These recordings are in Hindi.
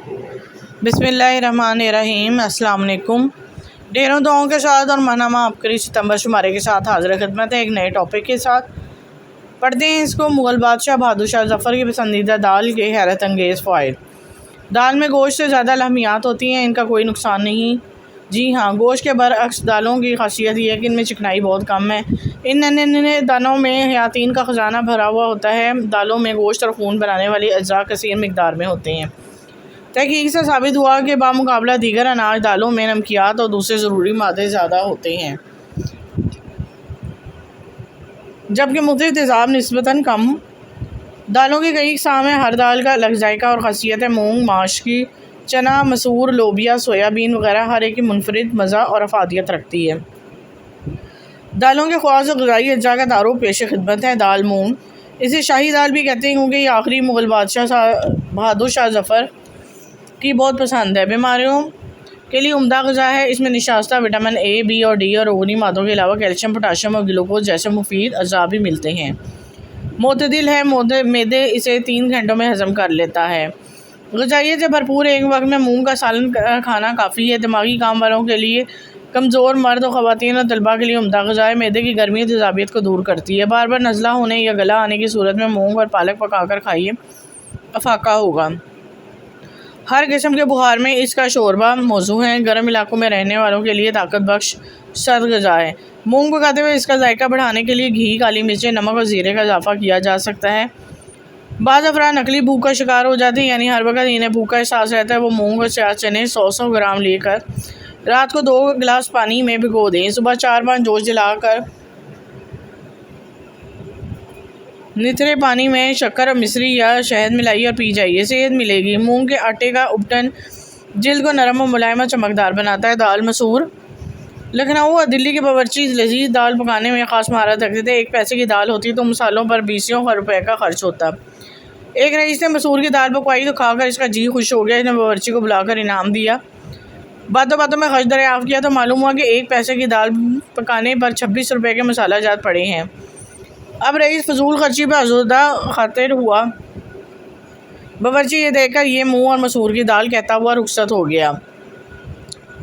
बिस्मिल्लाहिर्रहमानिर्रहीम। अस्सलाम वालेकुम। ढेरों दुआओं के साथ और माहनामा आबकारी सितंबर शुमारे के साथ हाजिर खिदमत है एक नए टॉपिक के साथ। पढ़ते हैं इसको। मुग़ल बादशाह बहादुर शाह ज़फ़र की पसंदीदा दाल के हैरत अंगेज़ फ़वाइद। दाल में गोश्त से ज़्यादा लहमियात होती हैं, इनका कोई नुकसान नहीं। जी हाँ, गोश्त के बरअक्स दालों की खासियत यह है कि इनमें चिकनाई बहुत कम है। इन नन्हे दानों में हयातीन का ख़जाना भरा हुआ होता है। दालों में गोश्त और खून बनाने वाली अज्जा कसीर मिकदार में होते हैं। तहकीक से साबित हुआ कि बामुकाबला दीगर अनाज दालों में नमकियात और दूसरे ज़रूरी मादे ज़्यादा होते हैं, जबकि मुख्तलिफ तेज़ाब निस्बतन कम। दालों की कई अक़साम हैं। हर दाल का अलग जायका और ख़ासियत है। मूंग, माशकी, चना, मसूर, लोबिया, सोयाबीन वगैरह हर एक की मुनफरिद मज़ा और अफादियत रखती है। दालों के ख़ास ग़िज़ाई अज्जा का तारुफ़ पेश खिदमत है। दाल मूंग, इसे शाही दाल भी कहते हैं क्योंकि ये आखिरी मुग़ल बादशाह बहादुर शाह ज़फ़र की बहुत पसंद है। बीमारियों के लिए उम्दा ग़िज़ा है। इसमें निशास्ता, विटामिन ए, बी और डी और रोगनी मादों के अलावा कैल्शियम, पोटाशियम और ग्लूकोज जैसे मुफीद अज़ा भी मिलते हैं। मोतदिल है। मैदे इसे 3 घंटों में हज़म कर लेता है। ग़िज़ाइयत से भरपूर एक वक्त में मूंग का सालन खाना काफ़ी है। दिमागी काम वालों के लिए, कमज़ोर मर्द और ख़वातीन और तलबा के लिए उम्दा ग़िज़ा है। मैदे की गर्मी और तेज़ाबियत को दूर करती है। बार बार नज़ला होने या गला आने की सूरत में मूंग और पालक पकाकर खाइए, अफाका होगा। हर किस्म के बुखार में इसका शोरबा मौजू है। गर्म इलाकों में रहने वालों के लिए ताकत बख्श सख्त ग़िज़ा है। मूंग पकाते हुए इसका जायका बढ़ाने के लिए घी, काली मिर्चें, नमक और ज़ीरे का इजाफ़ा किया जा सकता है। बाज़ अफ़राद नकली भूख का शिकार हो जाते हैं, यानी हर वक्त इन्हें भूख का एहसास रहता है। वो मूंग और स्याह चने 100 ग्राम लेकर रात को 2 गिलास पानी में भिगो दें। सुबह 4-5 जोश दिलाकर निथरे पानी में शक्कर और मिश्री या शहद मिलाइए और पी जाइए, सेहत मिलेगी। मूंग के आटे का उपटन जिल्द को नरम और मुलायम और चमकदार बनाता है। दाल मसूर, लखनऊ और दिल्ली के बावर्ची लजीज दाल पकाने में ख़ास महारत रखते थे। 1 पैसे की दाल होती तो मसालों पर 20 रुपये का खर्च होता। एक रईस ने मसूर की दाल पकवाई तो खाकर इसका जी खुश हो गया। इसने बावर्ची को बुलाकर इनाम दिया। बातों बातों में खर्च दरियाफ़्त किया तो मालूम हुआ कि 1 पैसे की दाल पकाने पर 26 रुपये के मसाला जात पड़े हैं। अब रईस फजूल खर्ची पर आज़ुदा खातिर हुआ। बावर्ची ये देखकर ये मूंग और मसूर की दाल कहता हुआ रुखसत हो गया।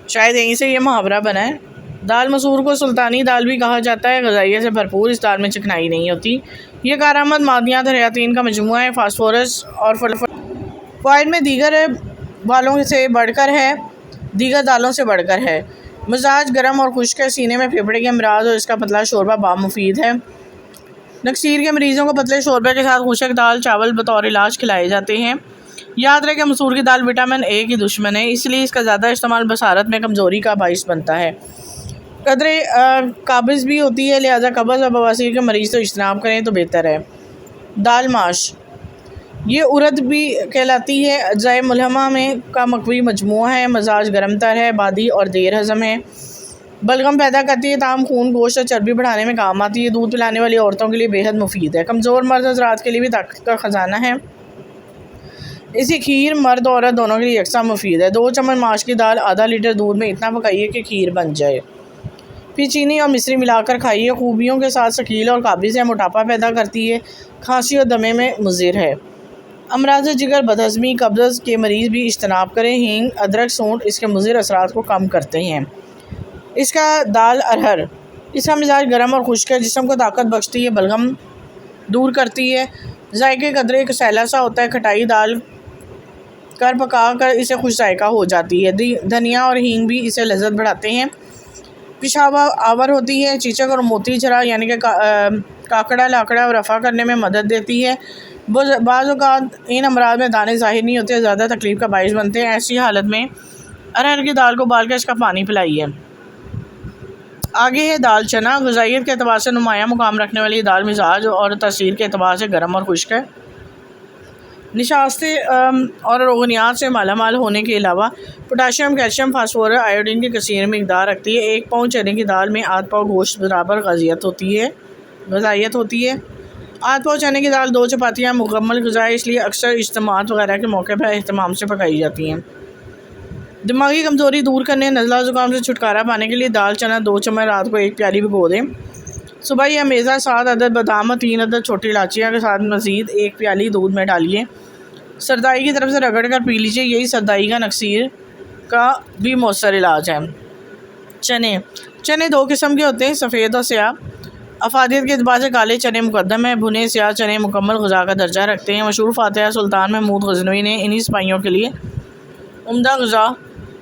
शायद यहीं से ये मुहावरा बना है। दाल मसूर को सुल्तानी दाल भी कहा जाता है। ग़िज़ाइयत से भरपूर इस दाल में चिकनाई नहीं होती। ये कारआमद मादियात और हयातीन का मजमुआ है। फास्फोरस और फ़वाइद में दीगर दालों से बढ़कर है। मिजाज गर्म और खुश्क है। सीने में फेफड़े के अमराज और इसका पतला शोरबा बामुफीद है। नक्सीर के मरीज़ों को पतले शोरबे के साथ खुशक दाल चावल बतौर इलाज खिलाए जाते हैं। याद रहे कि मसूर की दाल विटामिन ए की दुश्मन है, इसलिए इसका ज़्यादा इस्तेमाल बसारत में कमज़ोरी का बाइस बनता है। कदरे काबिज़ भी होती है, लिहाजा कब्ज़ और बवासीर के मरीज़ तो इज्तनाब करें तो बेहतर है। दाल माश, ये उरद भी कहलाती है। अज्जाए मुल्हमा में का मकवी मजमुआ है। मजाज गर्म तर है, बादी और देर हज़म है। बलगम पैदा करती है, ताम खून, गोश्त और चर्बी बढ़ाने में काम आती है। दूध पिलाने वाली औरतों के लिए बेहद मुफीद है। कमज़ोर मर्द हज़रात के लिए भी ताकत का ख़जाना है। इसी खीर मर्द औरत दोनों के लिए यकसा मुफीद है। 2 चम्मच माश की दाल आधा लीटर दूध में इतना पकाइए कि खीर बन जाए, फिर चीनी और मिश्री मिलाकर खाइए। खूबियों के साथ शकील और काबिज़ है। मोटापा पैदा करती है। खांसी और दमे में मुज़िर है। अमराज़ जिगर, बदहज़मी, कब्ज़ के मरीज़ भी इज्तनाब करें। हींग, अदरक, सूंठ इसके मुज़िर असरात को कम करते हैं। इसका दाल अरहर, इसका मिजाज गर्म और खुश्क है। जिस्म को ताकत बख्शती है, बलगम दूर करती है। जायके कदरे कसैला सा होता है। खटाई दाल कर पका कर इसे खुश जायका हो जाती है। धनिया और हींग भी इसे लज्जत बढ़ाते हैं। पेशाब आवर होती है। चीचक और मोती झरा यानी कि काकड़ा लाकड़ा और रफ़ा करने में मदद देती है। बाज़ औक़ात इन अमराज में दाने ज़ाहिर नहीं होते, ज़्यादा तकलीफ़ का बाइस बनते हैं। ऐसी हालत में अरहर की दाल को उबाल कर इसका पानी पिलाइए। आगे है दाल चना। ग़िज़ाइयत के अतबार से नुमायाँ मुकाम रखने वाली दाल मिजाज और तासीर के अतबार से गर्म और खुश्क है। निशास्ते और रोगनियात से मालामाल होने के अलावा पोटाशियम, कैल्शियम, फास्फोरस, आयोडीन की कसीर मिकदार रखती है। 1 पाउंड चने की दाल में आध पाव गोश्त बराबर ग़िज़ाइयत होती है। आध पाव चने की दाल 2 चपातियाँ मुकम्मल ग़िज़ा है, इसलिए अक्सर इज्तिमात वगैरह के मौके पर एहतमाम से पकाई जाती हैं। दिमागी कमज़ोरी दूर करने, नज़ला ज़ुकाम से छुटकारा पाने के लिए दाल चना 2 चम्मच रात को 1 प्याली भिगो दें। सुबह यह मेज़ा 7 अदद बादाम और 3 अदद छोटी इलाचियाँ के साथ मज़ीद 1 प्याली दूध में डालिए। सरदाई की तरफ से रगड़ कर पी लीजिए, यही सरदाई का नक्सीर का भी मौसर इलाज है। चने 2 किस्म के होते हैं, सफ़ेद और स्याह। अफादियत के अतबार से काले चने मुकद्दम है। भुने स्याह चने मुकम्मल ग़िज़ा का दर्जा रखते हैं। मशहूर फातिहा सुल्तान महमूद गज़नवी ने इन्हीं सिपाहियों के लिए उम्दा ग़िज़ा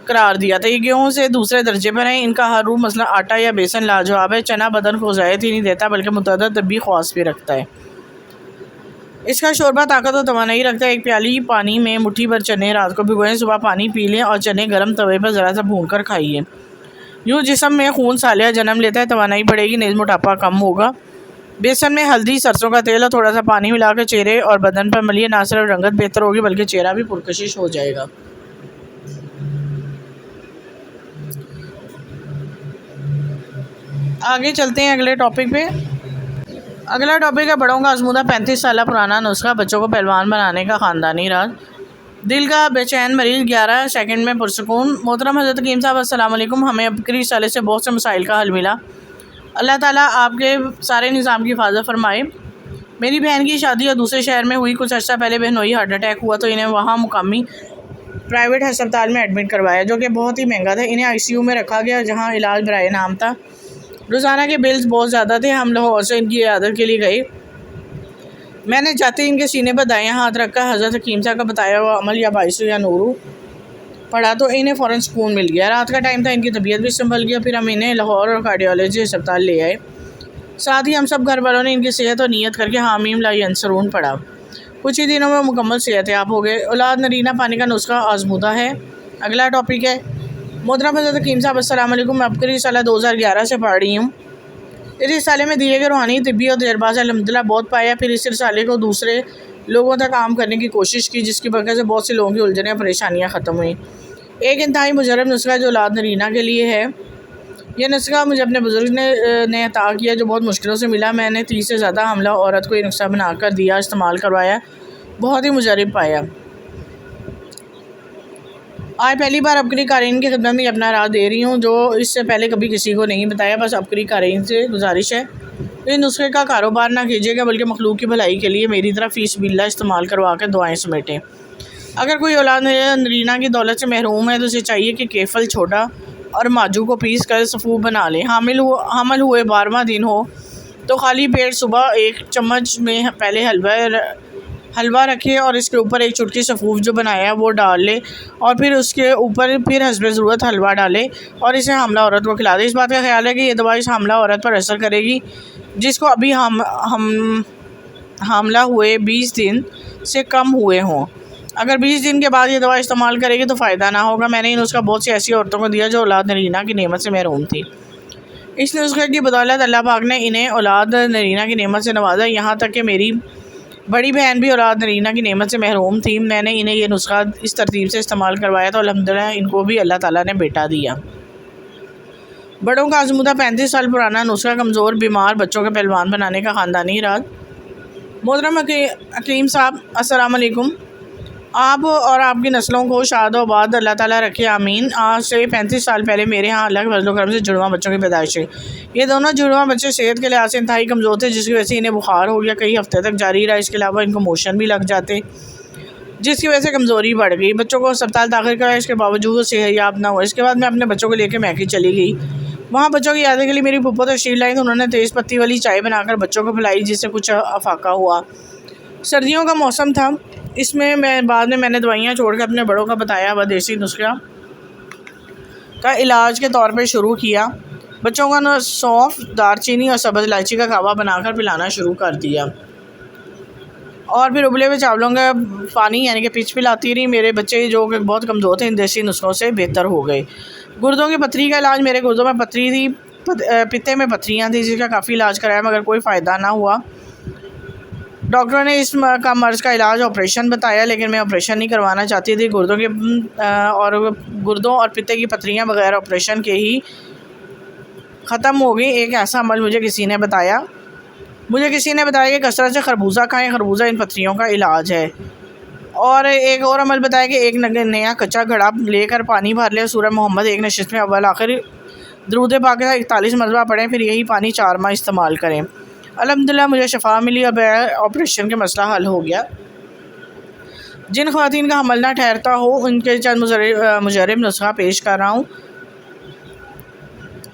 करार दिया था। ये गेहूँ से दूसरे दर्जे पर हैं। इनका हर रूप मसला आटा या बेसन लाजवाब है। चना बदन को ग़िज़ायत ही नहीं देता बल्कि मुतअद्दिद तबी ख़वास भी रखता है। इसका शोरबा ताकत और तवानाई रखता है। 1 प्याली पानी में मुट्ठी भर चने रात को भिगोएं, सुबह पानी पी लें और चने गर्म तवे पर ज़रा सा भून कर खाइए। यूँ जिस्म में खून सालिया जन्म लेता है, तवानाई बढ़ेगी, नेज़ मोटापा कम होगा। बेसन में हल्दी, सरसों का तेल और थोड़ा सा पानी मिलाकर चेहरे और बदन पर मलिए। ना सिर्फ रंगत बेहतर होगी बल्कि चेहरा भी पुरकशिश हो जाएगा। आगे चलते हैं अगले टॉपिक पे। अगला टॉपिक है बड़ों का आजमूदा 35 साल पुराना नुस्खा बच्चों को पहलवान बनाने का ख़ानदानी राज। दिल का बेचैन मरीज़ 11 सेकंड में पुरसकून। मोहतरम हज़रत हकीम साहब अस्सलाम वालेकुम। हमें आखिरी साले से बहुत से मसाइल का हल मिला। अल्लाह ताला आपके सारे निज़ाम की हिफाजत फरमाए। मेरी बहन की शादी और दूसरे शहर में हुई। कुछ अर्सा पहले बहनोई हार्ट अटैक हुआ तो इन्हें वहाँ मुकामी प्राइवेट अस्पताल में एडमिट करवाया, जो कि बहुत ही महंगा था। इन्हें ICU में रखा गया जहाँ इलाज बराए नाम था। रोज़ाना के बिल्स बहुत ज़्यादा थे। हम लाहौर से इनकी इयादत के लिए गए। मैंने जाते ही इनके सीने पर दायां हाथ रखकर हज़रत हकीम साहब का बताया हुआ अमल या बाइसु या नूरू पढ़ा तो इन्हें फ़ौरन सुकून मिल गया। रात का टाइम था, इनकी तबीयत भी संभल गया। फिर हम इन्हें लाहौर और कार्डियोलॉजी अस्पताल ले आए। साथ ही हम सब घर वालों ने इनकी सेहत और नीयत करके हामीम ला यंसरून पढ़ा। कुछ ही दिनों में मुकम्मल सेहतयाब हो गए। औलाद नरीना पाने का नुस्खा आजमूदा है। अगला टॉपिक है मोहतरम हज़रत हकीम साहब अस्सलाम वालेकुम। मैं आखिरी साल 2011 से पढ़ रही हूँ। इस रिसाले में दिए गए रूहानी, तिब्बी और तजर्बा से अल्हम्दुलिल्लाह बहुत पाया। फिर इस रिसाले को दूसरे लोगों तक आम करने की कोशिश की, जिसकी वजह से बहुत से लोगों की उलझनें और परेशानियाँ ख़त्म हुई। एक इंतहाई मुजरब नुस्खा जो औलाद नरीना के लिए है। यह नुस्खा मुझे अपने बुजुर्ग ने अता किया, जो बहुत मुश्किलों से मिला। मैंने 30 से ज़्यादा हमला औरत को ये नुस्खा बनाकर दिया, इस्तेमाल करवाया, बहुत ही मुजरब पाया। आज पहली बार अपकरी कारीन की खिदमत में अपना राज दे रही हूँ, जो इससे पहले कभी किसी को नहीं बताया। बस अपकरी कारीन से गुजारिश है इस नुस्खे का कारोबार ना कीजिएगा, बल्कि मखलूक की भलाई के लिए मेरी तरफ फीस बिल्ला इस्तेमाल करवा कर दुआएँ समेटें। अगर कोई औलाद नरीना की दौलत से महरूम है तो उसे चाहिए कि केफल छोटा और माजू को पीस कर सफ़ूफ बना लें। हामिल हुए 12वां दिन हो तो खाली पेट सुबह 1 चम्मच में पहले हलवा रखें और इसके ऊपर 1 चुटकी सफ़ूफ जो बनाया है वो डाल लें और फिर उसके ऊपर फिर हस्बे ज़रूरत हलवा डालें और इसे हामला औरत को खिला दें। इस बात का ख्याल है कि ये दवा इस हामला औरत पर असर करेगी जिसको अभी हामला हुए 20 दिन से कम हुए हों। अगर 20 दिन के बाद ये दवा इस्तेमाल करेगी तो फ़ायदा ना होगा। मैंने इन नुस्खा बहुत सी ऐसी औरतों को दिया जो औलाद नरीना की नेमत से महरूम थी। इस नुस्खे की बदौलत अल्लाह पाक ने इन्हें औलाद नरीना की नेमत से नवाजा। यहाँ तक कि मेरी बड़ी बहन भी औलाद नरीना की नेमत से महरूम थी। मैंने इन्हें यह नुस्खा इस तरतीब से इस्तेमाल करवाया तो अल्हम्दुलिल्लाह इनको भी अल्लाह ताला ने बेटा दिया। बड़ों का आजमूदा 35 साल पुराना नुस्खा कमज़ोर बीमार बच्चों के पहलवान बनाने का ख़ानदानी राज। मोहतरम हकीम साहब अस्सलाम वालेकुम। आप और आपकी नस्लों को शाद आबाद अल्लाह ताला रखे, आमीन। आज से 35 साल पहले मेरे यहाँ अल्लाह के फज़ल व करम से जुड़वा बच्चों की पैदाइश हुई। ये दोनों जुड़वा बच्चे सेहत के लिहाज से इंतहाई कमज़ोर थे, जिसकी वजह से इन्हें बुखार हो गया, कई हफ्ते तक जारी रहा। इसके अलावा इनको मोशन भी लग जाते, जिसकी वजह से कमज़ोरी बढ़ गई। बच्चों को अस्पताल दाखिल कराया, इसके बावजूद सेहतयाब ना हुआ। इसके बाद मैं अपने बच्चों को लेकर मैकी चली गई। वहाँ बच्चों की यादें के लिए मेरी फूफो तशरीफ़ लाई तो उन्होंने तेज़ पत्ती वाली चाय बनाकर बच्चों को पिलाई, जिससे कुछ अफाका हुआ। सर्दियों का मौसम था, इसमें बाद में मैंने दवाइयाँ छोड़कर अपने बड़ों का बताया वह देसी नुस्खा का इलाज के तौर पे शुरू किया। बच्चों का सौंफ, दारचीनी और सब्ज़ इलायची का कावा बनाकर पिलाना शुरू कर दिया और फिर उबले हुए चावलों का पानी यानी कि पिच पिलाती रही। मेरे बच्चे जो कि बहुत कमज़ोर थे इन देसी नुस्खों से बेहतर हो गए। गुर्दों की पथरी का इलाज, मेरे गुर्दों में पथरी थी, पित्ते में पथरियाँ थी, जिसका काफ़ी इलाज कराया मगर कोई फ़ायदा ना हुआ। डॉक्टरों ने इस मर्ज़ का इलाज ऑपरेशन बताया, लेकिन मैं ऑपरेशन नहीं करवाना चाहती थी। गुर्दों और पित्ते की पथरियाँ बगैर ऑपरेशन के ही ख़त्म हो गई। एक ऐसा अमल मुझे किसी ने बताया कि कसरत से खरबूजा खाएं, खरबूजा इन पथरियों का इलाज है। और एक और अमल बताया कि एक नया कच्चा घड़ा लेकर पानी भर ले, सूरह मोहम्मद 1 नशिस्त में अव्वल आखिर दरूद पाक 41 मरतबा पढ़ें, फिर यही पानी 4 माह इस्तेमाल करें। अल्हम्दुलिल्लाह मुझे शफा मिली और ऑपरेशन का मसला हल हो गया। जिन ख़वातीन का हमल ना ठहरता हो उनके चंद मुजरब नुस्खा पेश कर रहा हूँ।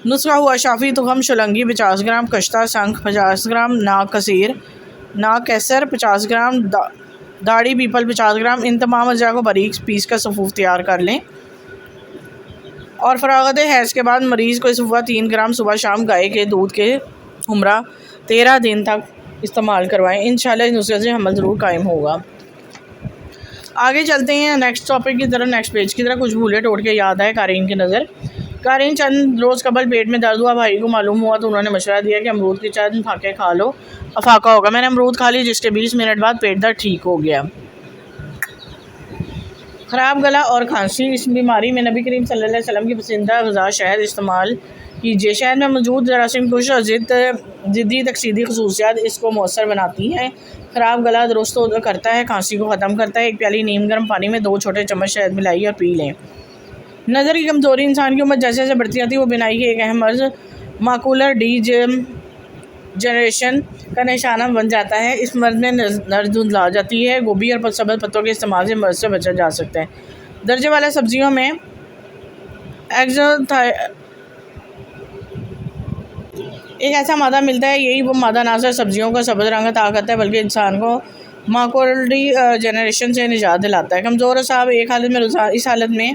नुस्खा हुआ शाफ़ी तुखम शुलंगी 50 ग्राम, कश्ता शंख 50 ग्राम, नाग कसीर नाग कैसर 50 ग्राम, दाढ़ी पीपल 50 ग्राम। इन तमाम अज्जा को बारीक पीस कर सफ़ूफ तैयार कर लें और फ़रागत हैज़ के बाद मरीज़ को सुबह 3 ग्राम सुबह शाम गाय के दूध के उम्रा 13 दिन तक इस्तेमाल करवाएं। इंशाल्लाह इस नुस्खे से हमल ज़रूर कायम होगा। आगे चलते हैं नेक्स्ट टॉपिक की तरफ, नेक्स्ट पेज की तरफ। कुछ भूले टोटके याद आए कारीन की नज़र। कारीन चंद रोज़ कबल पेट में दर्द हुआ, भाई को मालूम हुआ तो उन्होंने मशवरा दिया कि अमरूद के चंद फाके खा लो, अफाका होगा। मैंने अमरूद खा ली जिसके 20 मिनट बाद पेट दर्द ठीक हो गया। ख़राब गला और खांसी, इस बीमारी में नबी करीम सल्लल्लाहु अलैहि वसल्लम की पसंदीदा ग़िज़ा शहद इस्तेमाल कीजिए। शहद में मौजूद जरासीम कुश और ज़िद्दी तकसीदी खसूसियात इसको मौसर बनाती हैं। ख़राब गला दुरुस्त करता है, खांसी को ख़त्म करता है। 1 प्याली नीम गर्म पानी में 2 छोटे चम्मच शहद मिलाइए और पी लें। नज़र की कमज़ोरी, इंसान की उम्र जैसे जैसे बढ़ती जाती है वो बिनाई की एक अहम मर्ज़ माकुलर जनरेशन का निशाना बन जाता है। इस मर्ज़ में नज़र धुंधला जाती है। गोभी और सब्ज़ पत्तों के इस्तेमाल से मर्ज़ से बचा जा सकता है। दर्जे वाला सब्जियों में एक ऐसा मादा मिलता है, यही वो मादा ना सिर्फ सब्जियों का सब्ज़ रंग अता करता है बल्कि इंसान को माकुलरी जनरेशन से निजात दिलाता है। कमज़ोर और साहब इस हालत में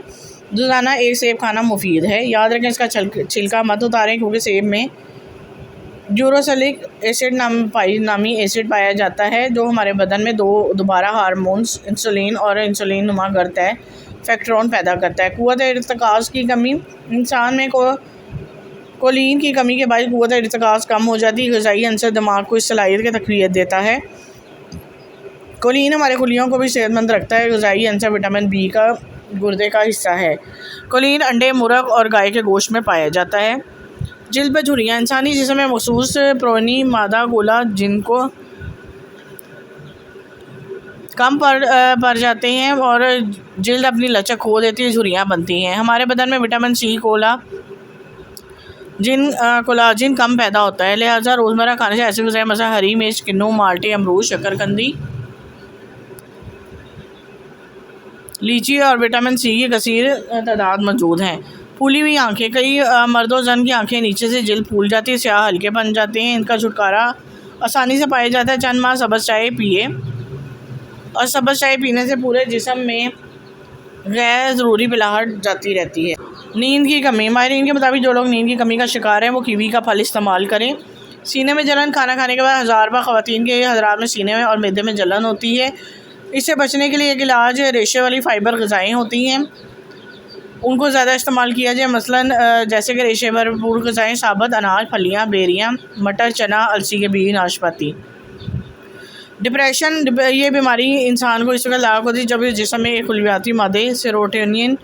रोज़ाना 1 सेब खाना मुफीद है। याद रखें इसका छिलका मत उतारें क्योंकि सेब में यूरोसिलिक एसिड नामी एसिड पाया जाता है जो हमारे बदन में दोबारा हार्मोन्स इंसुलिन और इंसुलिन नुमा करता है फैक्टरॉन पैदा करता है। क़ुव्वत इर्तिकाज़ की कमी, इंसान में कोलिन की कमी के बाद क़ुव्वत इर्तिकाज़ कम हो जाती है। ग़िज़ाई अंसर दिमाग को इस सलाहियत की तक़वियत देता है। कोलिन हमारे खुलियों को भी सेहतमंद रखता है। ग़िज़ाई अंसर विटामिन बी का गुर्दे का हिस्सा है। कोलिन अंडे, मुर्ग और गाय के गोश्त में पाया जाता है। जिल्द पर झुर्रियाँ, इंसानी जिस्म में मखसूस प्रोनी मादा गोला जिनको कम पड़ जाते हैं और जिल्द अपनी लचक खो देती है, झुर्रियाँ बनती हैं। हमारे बदन में विटामिन सी कोलाजिन कम पैदा होता है, लिहाजा रोज़मर्रा खाने से ऐसे ग़िज़ाएँ मसला हरी मिर्च, किन्नू, माल्टे, अमरूद, शकरकंदी, लीची और विटामिन सी की कसीर तादाद मौजूद हैं। फूली हुई आँखें, कई मर्दों जन की आँखें नीचे से जल्द फूल जाती है, स्याह हल्के बन जाते हैं। इनका छुटकारा आसानी से पाया जाता है। चंद माह सब्ज़ चाय पिए और सब्ज़ चाय पीने से पूरे जिस्म में गैर ज़रूरी पिलाहट जाती रहती है। नींद की कमी, माहिरीन के मुताबिक जो लोग नींद की कमी का शिकार हैं वो कीवी का फल इस्तेमाल करें। सीने में जलन, खाना खाने के बाद 1000 बार ख़वातीन के हज़रात में सीने में और मैदे में जलन होती है। इससे बचने के लिए एक इलाज रेशे वाली फ़ाइबर ग़िज़ाएँ होती हैं, उनको ज़्यादा इस्तेमाल किया जाए। मसलन जैसे कि रेशे भरपूर ग़िज़ाएँ, साबुत अनाज, फलियाँ, बेरियाँ, मटर, चना, अलसी के बीज, नाशपाती। डिप्रेशन, ये बीमारी इंसान को इस वक्त लाक होती है जब इस जिस्म में एक कुल्लियाती मादे सेरोटोनिन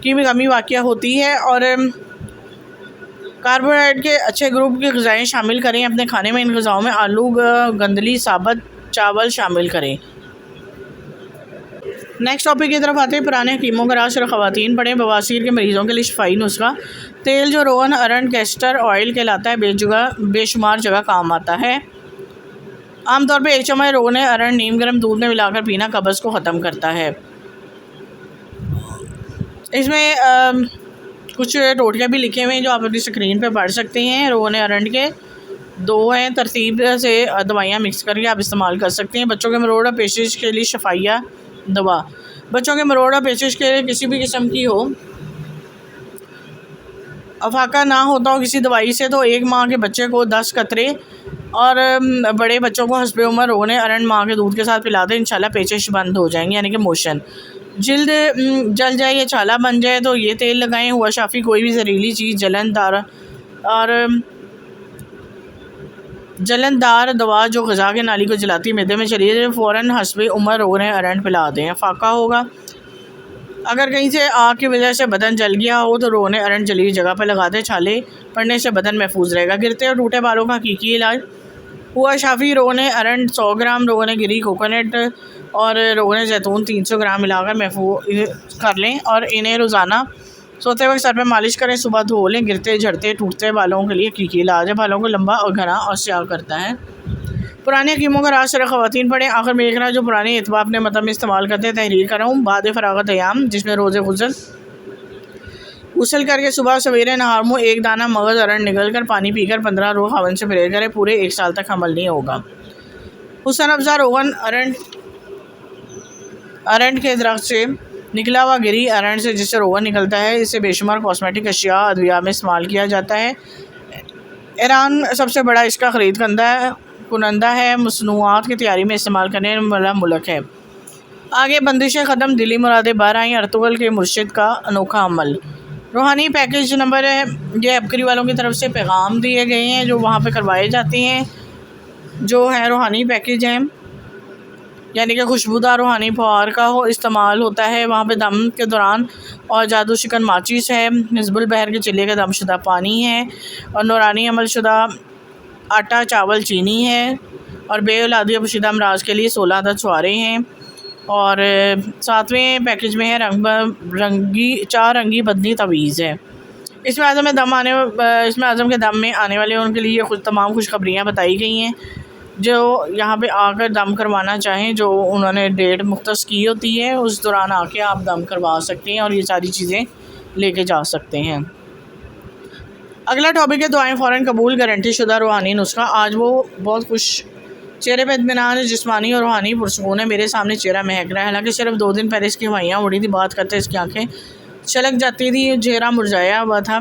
की भी कमी वाक़या होती है। और कार्बोहाइड्रेट के अच्छे ग्रुप की ग़िज़ाएँ शामिल करें अपने खाने में। इन ग़िज़ाओं में आलू, गंदली, साबुत चावल शामिल करें। नेक्स्ट टॉपिक की तरफ आते हैं। पुराने हकीमों का राज और ख़वातीन पढ़ें। बवासीर के मरीज़ों के लिए शिफाई नुस्खा तेल जो रोगन अरंड कैस्टर ऑयल कहलाता है बेशुमार जगह काम आता है। आमतौर पर 1 चम्मच रोगन अरंड नीम गर्म दूध में मिलाकर पीना कब्ज़ को ख़त्म करता है। इसमें कुछ टोटके भी लिखे हुए हैं जो आप अपनी स्क्रीन पर पढ़ सकते हैं। रोगन अरंड के 2 हैं, तरतीब से दवाइयाँ मिक्स करके आप इस्तेमाल कर सकते हैं। बच्चों के मरोड़ और पेशिश के लिए शफाइया दवा, बच्चों के मरोड़ और पेशिश के लिए किसी भी किस्म की हो, अफाका ना होता हो किसी दवाई से तो 1 माह के बच्चे को 10 कतरे और बड़े बच्चों को हस्बे उम्र रोने अरंड माँ के दूध के साथ पिला दें। इंशाल्लाह पेचिश बंद हो जाएंगे, यानी कि मोशन। जिल्द जल जाए या छाला बन जाए तो ये तेल लगाएं। हुआ शाफ़ी कोई भी जहरीली चीज़ जलनदार दवा जो ग़िज़ा के नाली को जलाती मैदे में चली जाए फ़ौरन हस्बे उम्र रोने अरंड पिला दें, फाका होगा। अगर कहीं से आग की वजह से बदन जल गया हो तो रोने अरंड जली हुई जगह पर लगा दें, छाले पड़ने से बदन महफूज रहेगा। गिरते और टूटे बालों का हकीकी इलाज। हुआ शाफ़ी रोने अरंड 100 ग्राम, रोने गिरी कोकोनट और रोने जैतून 300 ग्राम मिलाकर महफूज कर लें और इन्हें रोज़ाना सोते वक्त सर पर मालिश करें, सुबह धो लें। गिरते झड़ते टूटते बालों के लिए हकीकी इलाज है, बालों को लंबा और घना और स्याह करता है। पुराने हकीमों का राज सिर्फ ख़वातीन पढ़ें। आखिर में एक ना जो पुराने इतबा अपने मतलब में इस्तेमाल करते हैं तहरीर कर रहा हूँ। बाद फ़रागत अयाम, जिसमें रोज़े गुसल करके सुबह सवेरे नहार मुँह एक दाना मगज़ अरंड निकल कर पानी पीकर 15 रोज़ खावन से परहेज़ करे, पूरे 1 साल तक अमल नहीं होगा। हुसन अफ़ज़ा रोगन अरंड के दरख्त से निकला हुआ गिरी अरंड से जिससे रोगन निकलता है, इसे बेशुमार कॉस्मेटिक अशिया अद्विया में इस्तेमाल किया जाता है। ईरान सबसे बड़ा इसका ख़रीद कुनंदा है, मसनूआत की तैयारी में इस्तेमाल करने वाला मुल्क है। आगे बंदिशें ख़त्म, दिली मुरादें बाहर आईं, अर्तुगल के मुर्शिद का अनोखा अमल। रूहानी पैकेज नंबर है, ये अबकरी वालों की तरफ से पैगाम दिए गए हैं जो वहाँ पे करवाए जाते हैं, जो है रूहानी पैकेज हैं, यानी कि खुशबूदार रूहानी फवार का इस्तेमाल होता है वहाँ पे दम के दौरान। और जादू शिकन माचिस है, हिज़्बुल बहर के चिल्ले का दमशुदा पानी है, और नूरानी अमलशुदा आटा चावल चीनी है, और बेऔलादी पोशीदा अमराज के लिए 16 अदद छुआरे हैं। और 7वें पैकेज में है चार रंगी बदनी तवीज़ है। इसमें आज़म के दम में आने वाले उनके लिए तमाम खुशखबरियाँ बताई गई हैं, जो यहाँ पे आकर दम करवाना चाहें, जो उन्होंने डेट मुख्तस की होती है उस दौरान आके आप दम करवा सकते हैं और ये सारी चीज़ें लेके जा सकते हैं। अगला टॉपिक है दुआएं फ़ौरन कबूल, गारंटी शुदा रूहानी नुस्खा। आज वो बहुत खुश चेहरे पे इत्मीनान है, जिस्मानी और रूहानी पुरसकून है। मेरे सामने चेहरा महक रहा है, हालांकि सिर्फ 2 दिन पहले इसकी हवाइयाँ उड़ी थी, बात करते इसकी आँखें छलक जाती थी, चेहरा मुरझाया हुआ था।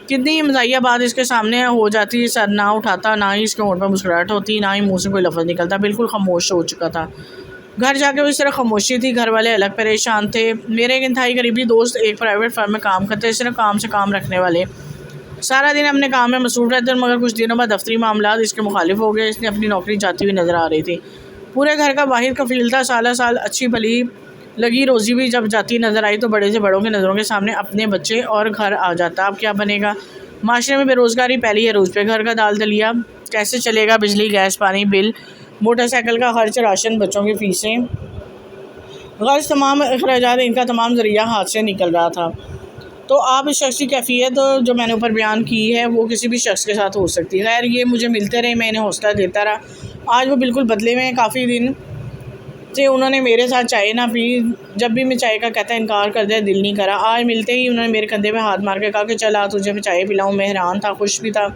कितनी मज़ाहिया बात इसके सामने हो जाती, सर ना उठाता, ना ही इसके होंठ पर मुस्कुराहट होती, ना ही मुँह से कोई लफ्ज़ निकलता, बिल्कुल खामोश हो चुका था। घर जाके भी सिर्फ खामोशी थी, घर वाले अलग परेशान थे। मेरे एक इंतहाई करीबी दोस्त एक प्राइवेट फर्म में काम करते, सिर्फ काम से काम रखने वाले, सारा दिन अपने काम में मसरूफ़ रहते हैं, मगर कुछ दिनों बाद दफ्तरी मामलात इसके मुखालिफ हो गए। इसने अपनी नौकरी जाती हुई नज़र आ रही थी। पूरे घर का वाहिद कफील था, साल अच्छी भली लगी रोज़ी भी जब जाती नज़र आई तो बड़े से बड़ों की नज़रों के सामने अपने बच्चे और घर आ जाता। अब क्या बनेगा? माशरे में बेरोज़गारी पहली है रोज़ पे, घर का दाल दलिया कैसे चलेगा, बिजली गैस पानी बिल, मोटरसाइकिल का खर्च, राशन, बच्चों की फ़ीसें, गर्ज तमाम अखराजात, इनका तमाम ज़रिया हाथ से निकल रहा था। तो आप इस शख्स की कैफियत जो मैंने ऊपर बयान की है वो किसी भी शख्स के साथ हो सकती है। खैर ये मुझे मिलते रहे, मैं इन्हें हौसला देता रहा। आज वो बिल्कुल बदले में, काफ़ी दिन से उन्होंने मेरे साथ चाय ना पी, जब भी मैं चाय का कहता इनकार कर दिया, दिल नहीं करा। आज मिलते ही उन्होंने मेरे कंधे पे हाथ मार के कहा कि चल आ तुझे मैं चाय पिलाऊँ। मैं हैरान था, खुश भी था।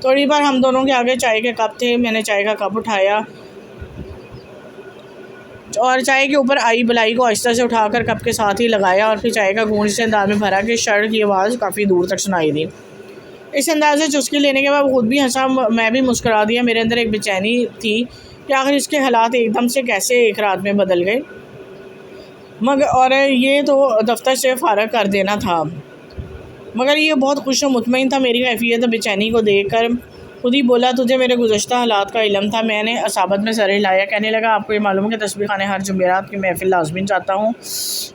थोड़ी बार हम दोनों के आगे चाय के कप थे, मैंने चाय का कप उठाया और चाय के ऊपर आई बलाई को आहिस्ता से उठाकर कप के साथ ही लगाया और फिर चाय का घूंट इस अंदाज में भरा कि शर्ट की आवाज़ काफ़ी दूर तक सुनाई दी। इस अंदाज से चुस्की लेने के बाद खुद भी हंसा, मैं भी मुस्कुरा दिया। मेरे अंदर एक बेचैनी थी कि आखिर इसके हालात एकदम से कैसे एक रात में बदल गए, मगर और ये तो दफ्तर से फ़ारग कर देना था, मगर ये बहुत खुश और मुतमईन था। मेरी कैफियत बेचैनी को देख कर खुद ही बोला, तुझे मेरे गुज़श्ता हालात का इल्म था। मैंने असाबत में सर हिलाया। कहने लगा, आपको ये मालूम है कि तस्बीह खाने हर जुमेरात की महफिल लाज़मी चाहता हूँ।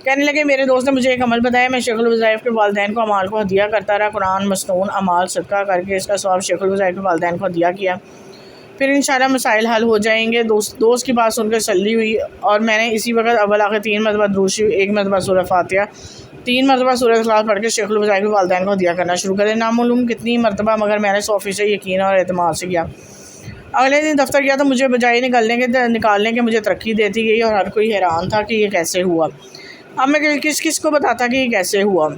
कहने लगे, मेरे दोस्त ने मुझे एक अमल बताया, मैं शेखुल वज़ाइफ के वालिदैन को अमाल को हदिया करता रहा। कुरान मसनून अमाल सदका करके इसका सवाब शेखुल वज़ाइफ के वालिदैन को हदिया किया, फिर इंशाअल्लाह मसाइल हल हो जाएंगे। दोस्त की बात सुनकर सल्ली हुई और मैंने इसी वक्त अव्वल आखिर 3 मरतबा दूसरी 1 मरतबा सूरह फातिहा 3 मरतबा सूरह इखलास पढ़ के शेखुल वज़ाइफ के वालिदैन को हदिया करना शुरू कर दिया। नामालूम कितनी मरतबा, मगर मैंने 100% यकीन और एतमाद से किया। अगले दिन दफ्तर गया तो मुझे बजाय निकालने के मुझे तरक्की देती गई और हर कोई हैरान था कि ये कैसे हुआ। अब मैं किस को बताता कि ये कैसे हुआ।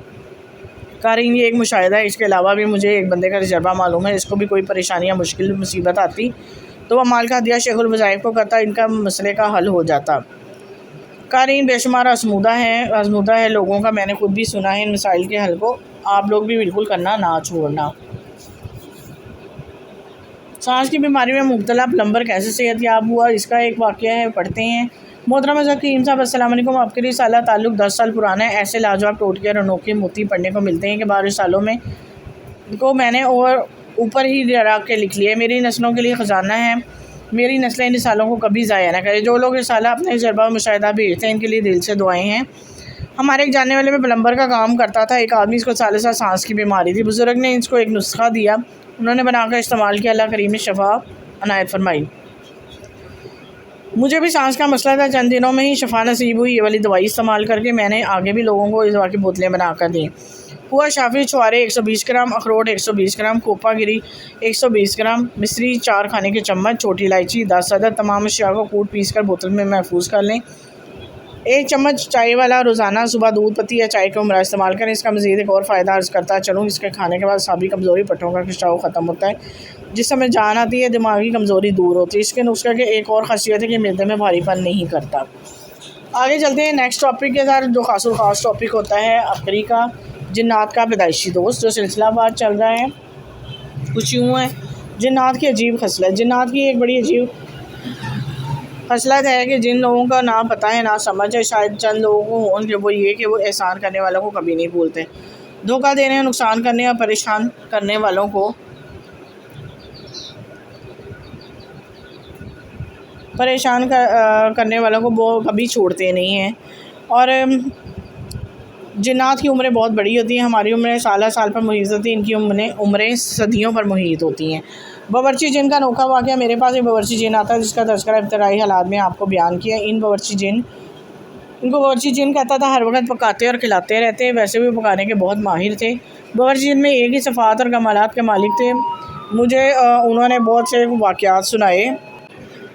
कारीन ये एक मुशाहिदा है, इसके अलावा भी मुझे एक बंदे का तजर्बा मालूम है, इसको भी कोई परेशानी या मुश्किल मुसीबत आती तो वह अमाल का हदिया शेखुल वज़ाइफ को करता, इनका मसले का हल हो जाता। कारीन बेशुमार आजमूदा है लोगों का, मैंने खुद भी सुना है इन मसाइल के हल को, आप लोग भी बिल्कुल करना ना छोड़ना। सांस की बीमारी में मुब्तला प्लम्बर कैसे सेहतयाब हुआ, इसका एक वाक़या है, पढ़ते हैं। मोहतरम ज़कीम साहब अस्सलाम वालेकुम, आपके रिसाला ताल्लुक़ 10 साल पुराना है। ऐसे लाजवाब टोटके और अनोखे मोती पढ़ने को मिलते हैं कि 12 सालों में को मैंने और ऊपर ही रख के लिख लिया। मेरी नस्लों के लिए ख़जाना है, मेरी नस्लें इन रिसालों को कभी ज़ाया ना करें। जो लोग रिसाला अपने तजर्बा और मुशाहिदा भेजते हैं, इनके लिए दिल से दुआएँ हैं। हमारे एक जानने वाले में प्लम्बर का काम करता था, एक आदमी, इसको साल सांस की बीमारी थी। बुज़ुर्ग ने इसको एक नुस्खा दिया, उन्होंने बनाकर इस्तेमाल किया, अल्लाह करीम ने शफ़ा अनायत फरमाई। मुझे भी सांस का मसला था, चंद दिनों में ही शफ़ा नसीब हुई। ये वाली दवाई इस्तेमाल करके मैंने आगे भी लोगों को इस दवा की बोतलें बना कर दी। हुआ शाफी छुआरे 120 ग्राम, अखरोट 120 ग्राम, कोपागिरी 120 ग्राम, मिश्री 4 खाने के चम्मच, छोटी इलायची 10 अदद। तमाम अशिया को कूट पीस कर बोतल में महफूज कर लें। 1 चम्मच चाय वाला रोज़ाना सुबह दूध पत्ती या चाय का उमरा इस्तेमाल करें। इसका मज़ीद एक और फ़ायदा अर्ज़ करता चलूँ, इसके खाने के बाद साबी कमज़ोरी, पट्टों का खिंचाव ख़त्म होता है, जिस समय जान आती है दिमागी कमज़ोरी दूर होती है। इसके नुस्खे की एक और ख़ासियत है कि मैदे में भारीपन नहीं करता। आगे चलते हैं नेक्स्ट टॉपिक के साथ, जो ख़ास टॉपिक होता है अफ्रीका का जिन्नात का पैदाइशी दोस्त, जो सिलसिलावार चल रहा है। कुछ यूँ है, जिन्नात की अजीब खसलत। जिन्नात की एक बड़ी अजीब खसलत है कि जिन लोगों का ना पता है ना समझ है, शायद चंद लोगों को हों, कि वो ये कि वो एहसान करने वालों को कभी नहीं भूलते। धोखा देने, नुकसान करने और परेशान करने वालों को वो कभी छोड़ते नहीं हैं। और जिन्नात की उम्रें बहुत बड़ी होती हैं। हमारी उम्रें साल साल पर मुहीत होती हैं, इनकी उम्रें सदियों पर मुहीत होती हैं। बावर्ची जिन का अनोखा वाक़या, मेरे पास एक बावर्ची जिन आता है जिसका तज़किरा इब्तदाई हालात में आपको बयान किया। इनको बावर्ची जिन कहता था। हर वक्त पकाते और खिलाते रहते, वैसे भी पकाने के बहुत माहिर थे। बावर्ची जिन में एक ही सिफ़ात और कमालात के मालिक थे। मुझे उन्होंने बहुत से वाक़यात सुनाए।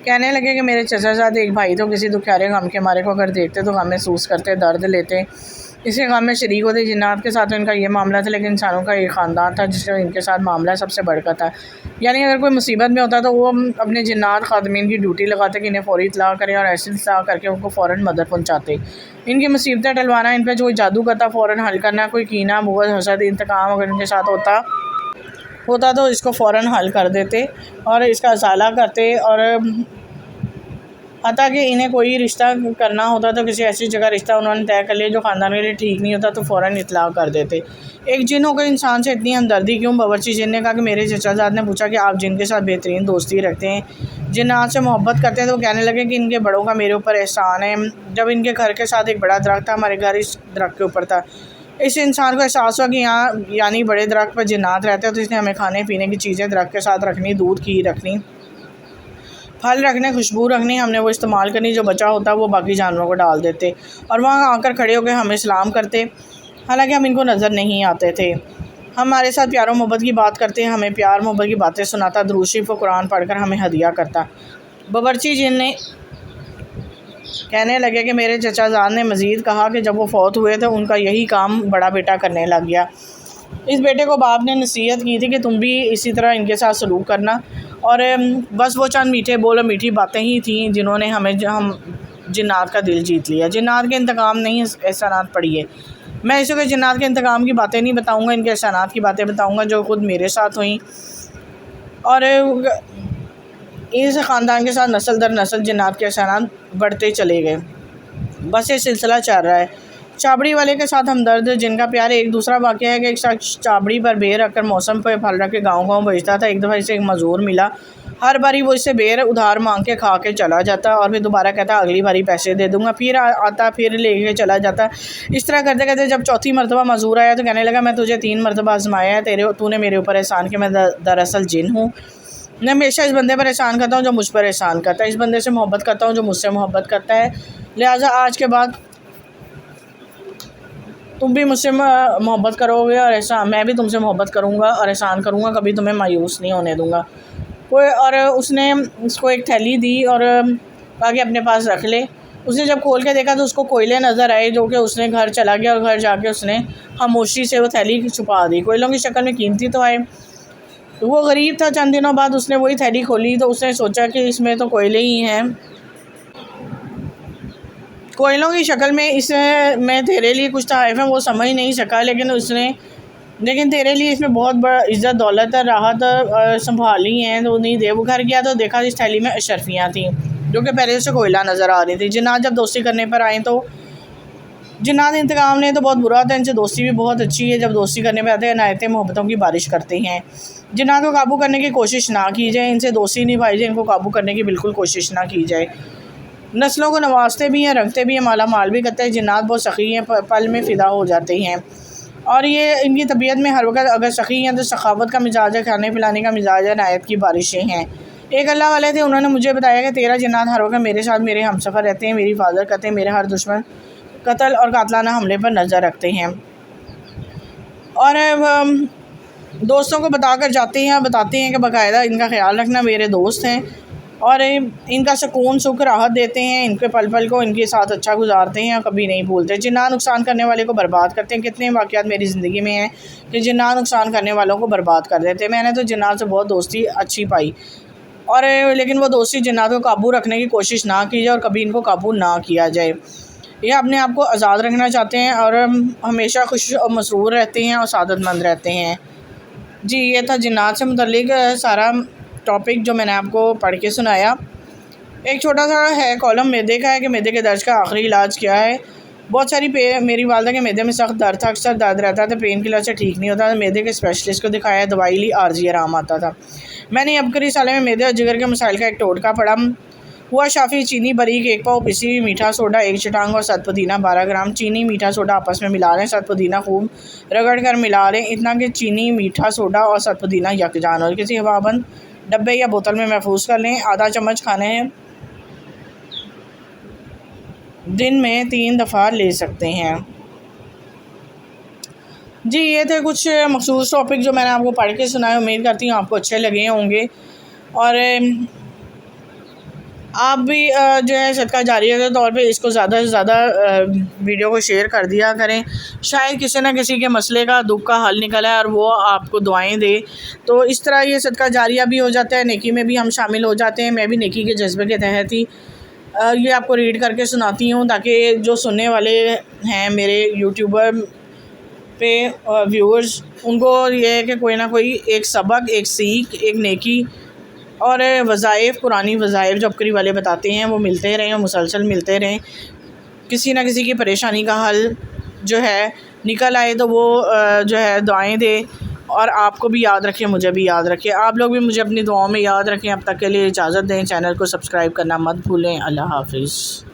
कहने लगे कि मेरे चचाज़ाद एक भाई तो किसी दुखियारे गम के मारे को अगर देखते तो गम महसूस करते, दर्द लेते, इसी गम में शरीक होते। जिन्नात के साथ इनका ये मामला था, लेकिन इंसानों का एक ख़ानदान था जिसका इनके साथ मामला सबसे बढ़कर था। यानी अगर कोई मुसीबत में होता तो वो अपने जिन्नात खादमीन की ड्यूटी लगाते कि इन्हें फ़ौरी इत्तला करें और ऐसी इत्तला करके उनको फ़ौरन मदद पहुँचाते। इनकी मुसीबतें टलवाना, इन पर जो जादू करता फ़ौरन हल करना, कोई कीना, बुग़्ज़, हसद, इंतकाम अगर इनके साथ होता तो इसको फ़ौरन हल कर देते और इसका असाला करते। और हत्ता कि इन्हें कोई रिश्ता करना होता तो किसी ऐसी जगह रिश्ता उन्होंने तय कर लिया जो ख़ानदान के लिए ठीक नहीं होता तो फ़ौरन इत्तला कर देते। एक जिन होकर इंसान से इतनी हमदर्दी क्यों? बावर्ची जिन ने कहा कि मेरे चचाज़ाद ने पूछा कि आप जिन के साथ बेहतरीन दोस्ती रखते हैं, जिन्नात से मोहब्बत करते हैं, तो कहने लगे कि इनके बड़ों का मेरे ऊपर एहसान है। जब इनके घर के साथ एक बड़ा दरख्त था, हमारे घर इस दरख्त के ऊपर था। इस इंसान को एहसास हुआ कि यहाँ यानी बड़े दरख्त पर जिन्नात रहते हैं, तो इसने हमें खाने पीने की चीज़ें दरख्त के साथ रखनी, दूध घी रखनी, फल रखने, खुशबू रखनी, हमने वो इस्तेमाल करनी, जो बचा होता वो बाकी जानवरों को डाल देते और वहाँ आकर खड़े होकर हमें सलाम करते, हालांकि हम इनको नज़र नहीं आते थे। हमारे साथ प्यार और मोहब्बत की बात करते, हमें प्यार मोहब्बत की बातें सुनाता, दुरूद शरीफ व कुरान पढ़कर हमें हदिया करता। बावर्ची जिन ने कहने लगे कि मेरे चचाज़ाद ने मज़ीद कहा कि जब वो फौत हुए तो उनका यही काम बड़ा बेटा करने लग गया। इस बेटे को बाप ने नसीहत की थी कि तुम भी इसी तरह इनके साथ सलूक करना। और बस वो चंद मीठे बोल और मीठी बातें ही थीं जिन्होंने हम जिन्नात का दिल जीत लिया। जिन्नात के इंतकाम नहीं, एहसानात पढ़िए। मैं इसी के जिन्नात के इंतकाम की बातें नहीं बताऊंगा, इनके एहसानात की बातें बताऊंगा जो खुद मेरे साथ हुई। और इस ख़ानदान के साथ नस्ल दर नस्ल जिन्नात के एहसानात बढ़ते चले गए। बस ये सिलसिला चल रहा है। चाबड़ी वाले के साथ हमदर्द जिनका प्यार। एक दूसरा वाक़या है कि एक शख्स चाबड़ी पर बेर रखकर मौसम पर फल रख के गाँव भेजता था। एक दफ़ा इसे एक मज़दूर मिला। हर बारी वो इससे बेर उधार मांग के खा के चला जाता और फिर दोबारा कहता अगली बारी पैसे दे दूँगा। फिर आता, फिर लेके चला जाता। इस तरह करते करते जब चौथी मरतबा मज़दूर आया तो कहने लगा मैं तुझे 3 मरतबा आजमाया है, तूने मेरे ऊपर एहसान किया। मैं दरअसल जिन हूँ। मैं हमेशा इस बंदे पर एहसान करता हूँ जो मुझ पर एहसान करता है, इस बंदे से मोहब्बत करता हूँ जो मुझसे मोहब्बत करता है। लिहाजा आज के बाद तुम भी मुझसे मोहब्बत करोगे और ऐसा मैं भी तुमसे मोहब्बत करूँगा और एहसान करूँगा, कभी तुम्हें मायूस नहीं होने दूँगा। और उसने उसको एक थैली दी और कहा कि अपने पास रख ले। उसने जब खोल के देखा तो उसको कोयले नज़र आए, जो कि उसने घर चला गया और घर जाके उसने खामोशी से वो थैली छुपा दी। कोयलों की शक्ल में कीमती तो आए। तो वो गरीब था। चंद दिनों बाद उसने वही थैली खोली तो उसने सोचा कि इसमें तो कोयले ही हैं, कोयलों की शक्ल में, इसमें तेरे लिए कुछ तहफ़ है। वो समझ नहीं सका, लेकिन तेरे लिए इसमें बहुत बड़ा इज़्ज़त दौलत राहत संभाली हैं तो नहीं दे। वो घर गया तो देखा इस थैली में अशरफियाँ थीं जो कि पहले से कोयला नज़र आ रही थी। जिन्नात जब दोस्ती करने पर आए तो जिन्नात इंतकाम ने तो बहुत बुरा होता है, इनसे दोस्ती भी बहुत अच्छी है। जब दोस्ती करने पर आते हैं इनायतें मोहब्बतों की बारिश करते हैं। जिन्नात को काबू करने की कोशिश ना की जाए, इनसे दोस्ती निभाई जाए, इनको काबू करने की बिल्कुल कोशिश ना की जाए। नस्लों को नवाजते भी हैं, रखते भी हैं, माला माल भी करते हैं। जिन्नात बहुत सखी हैं, पल में फ़िदा हो जाते हैं और ये इनकी तबीयत में हर वक्त अगर सखी हैं तो सखावत का मिजाज है, खाने पिलाने का मिजाज है, नायत की बारिशें हैं। एक अल्लाह वाले थे, उन्होंने मुझे बताया कि 13 जिन्नात हर वक्त मेरे साथ मेरे हमसफ़र रहते हैं, मेरी हिफाजत करते हैं, मेरे हर दुश्मन कत्ल और कातलाना हमले पर नज़र रखते हैं। और दोस्तों को बताते हैं कि बाकायदा इनका ख्याल रखना, मेरे दोस्त हैं और इनका सुकून सुख राहत देते हैं, इनके पल पल को इनके साथ अच्छा गुजारते हैं, कभी नहीं भूलते। जिन्ना नुकसान करने वाले को बर्बाद करते हैं। कितने वाक़यात मेरी ज़िंदगी में हैं कि जिन्ना नुकसान करने वालों को बर्बाद कर देते हैं। मैंने तो जिन्नात से बहुत दोस्ती अच्छी पाई और लेकिन वो दोस्ती जिन्नात को काबू रखने की कोशिश ना की जाए और कभी इनको काबू ना किया जाए। ये अपने आप को आज़ाद रखना चाहते हैं और हमेशा खुश और मसरूर रहते हैं और सादतमंद रहते हैं। जी, ये था जिन्नात से मुतल्लिक सारा टॉपिक जो मैंने आपको पढ़ के सुनाया। एक छोटा सा है कॉलम मैदे का है कि मैदे के दर्द का आखिरी इलाज क्या है। बहुत सारी मेरी वालदा के मैदे में सख्त दर्द था, अक्सर दर्द रहता था, पेन किलर से ठीक नहीं होता था। मैदे के स्पेशलिस्ट को दिखाया, दवाई ली, आर्जी आराम आता था। मैंने अब कई सालों में मैदे और जिगर के मसाइल का एक टोटका पढ़ा। हुआ शाफ़ी चीनी बारीक 1 पाव पिसी हुई, मीठा सोडा 1 चटांग और सत पुदीना 12 ग्राम। चीनी मीठा सोडा आपस में मिला लें, सत पुदीना खूब रगड़ कर मिला लें, इतना कि चीनी मीठा सोडा और सत पुदीना यकजान हो। किसी हवाबंद डब्बे या बोतल में महफूज कर लें। आधा चम्मच खाने दिन में 3 दफ़ा ले सकते हैं। जी, ये थे कुछ मखसूस टॉपिक जो मैंने आपको पढ़ के सुनाए। उम्मीद करती हूँ आपको अच्छे लगे होंगे और आप भी जो है सदका जारिया के तौर पे इसको ज़्यादा से ज़्यादा वीडियो को शेयर कर दिया करें। शायद किसी न किसी के मसले का दुख का हल निकला है और वो आपको दुआएं दे। तो इस तरह ये सदका जारिया भी हो जाता है, नेकी में भी हम शामिल हो जाते हैं। मैं भी नेकी के जज्बे के तहत ही ये आपको रीड करके सुनाती हूँ ताकि जो सुनने वाले हैं मेरे यूट्यूबर पे व्यूअर्स, उनको ये है कि कोई ना कोई एक सबक, एक सीख, एक नेकी और वज़ाइफ, पुरानी वज़ाइफ जो अबकरी वाले बताते हैं वो मिलते रहें और मुसलसल मिलते रहें। किसी न किसी की परेशानी का हल जो है निकल आए तो वो जो है दुआएं दे और आपको भी याद रखें, मुझे भी याद रखें। आप लोग भी मुझे अपनी दुआओं में याद रखें। अब तक के लिए इजाज़त दें। चैनल को सब्सक्राइब करना मत भूलें। अल्लाह हाफ़िज़।